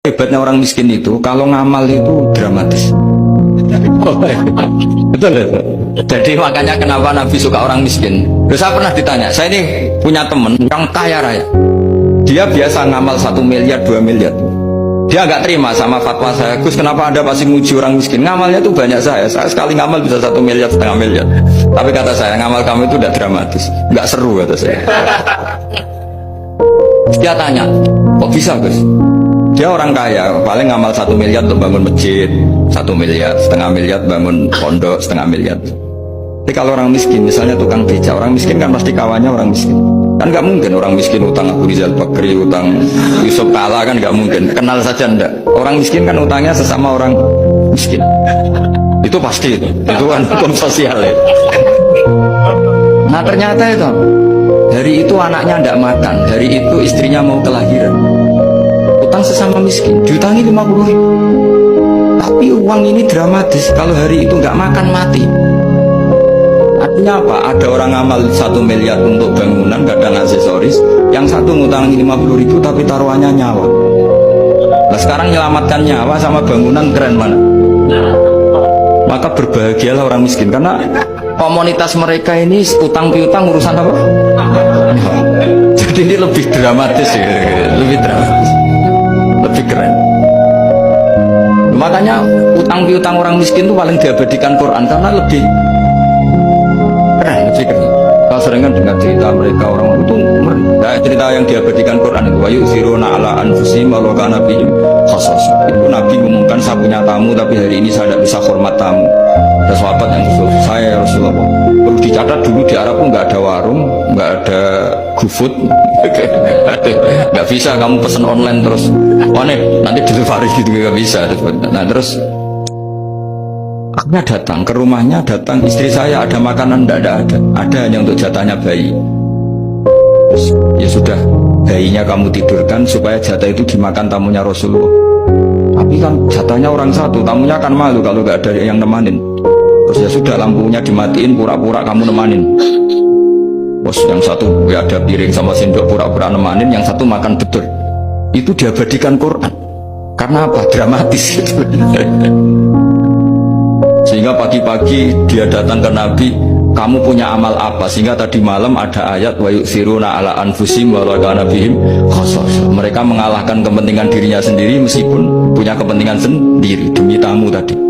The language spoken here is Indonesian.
Hebatnya orang miskin itu, kalau ngamal itu dramatis. Betul. Jadi makanya kenapa Nabi suka orang miskin. Terus saya pernah ditanya, saya ini punya teman yang kaya raya. Dia biasa ngamal 1 miliar, 2 miliar. Dia nggak terima sama fatwa saya, Gus kenapa Anda pasti muji orang miskin? Ngamalnya tuh banyak saya sekali ngamal bisa 1 miliar, setengah miliar. Tapi kata saya, ngamal kamu itu udah dramatis, nggak seru kata saya. Dia tanya, kok bisa Gus? Dia orang kaya, paling ngamal 1 miliar untuk bangun masjid, 1 miliar, setengah miliar bangun pondok, setengah miliar. Tapi kalau orang miskin, misalnya tukang beca, orang miskin kan pasti kawannya orang miskin. Kan nggak mungkin orang miskin utang Abu Rizal Bakri, utang Yusuf Kala, kan nggak mungkin. Kenal saja enggak. Orang miskin kan utangnya sesama orang miskin. Itu pasti itu kan hukum sosial ya. Nah ternyata itu, hari itu anaknya enggak makan, hari itu istrinya mau kelahiran. Utang sesama miskin, diutangi 50.000. Tapi uang ini dramatis, kalau hari itu nggak makan mati. Artinya apa? Ada orang amal 1 miliar untuk bangunan, kadang aksesoris, yang satu ngutangi 50.000 tapi taruhannya nyawa. Nah sekarang menyelamatkan nyawa sama bangunan keren mana? Maka berbahagialah orang miskin, karena komunitas mereka ini utang piutang urusan apa? Jadi ini lebih dramatis ya, lebih dramatis, lebih keren. Makanya utang piutang orang miskin itu paling diabadikan Quran karena lebih keren, lebih keren. Kalau sering kan dengar cerita mereka orang itu nah, cerita yang diabadikan Quran itu wa yusiruna ala anfusihim walau kana bihim khassas. Itu Nabi ngumumkan saya punya tamu tapi hari ini saya tidak bisa hormat tamu. Ada sahabat yang usul saya ya Rasulullah. Perlu dicatat dulu di Arab pun nggak ada warung, nggak ada GoFood, nggak bisa kamu pesen online terus. Oh nih nanti delivery gitu nggak bisa. Nah terus akhirnya datang ke rumahnya, datang istri saya ada makanan tidak ada hanya untuk jatahnya bayi. Terus, ya sudah bayinya kamu tidurkan supaya jatah itu dimakan tamunya Rasulullah. Tapi kan jatahnya orang satu, tamunya kan malu kalau nggak ada yang nemanin. Terus ya sudah lampunya dimatiin, pura-pura kamu nemanin. Bos yang satu ya ada piring sama sendok pura-pura nemanin, yang satu makan betul. Itu diabadikan Quran. Karena apa? Dramatis gitu. Sehingga pagi-pagi dia datang ke Nabi, kamu punya amal apa? Sehingga tadi malam ada ayat wa yusiruna ala anfusihim walau kana bihim khassas. Mereka mengalahkan kepentingan dirinya sendiri meskipun punya kepentingan sendiri demi tamu tadi.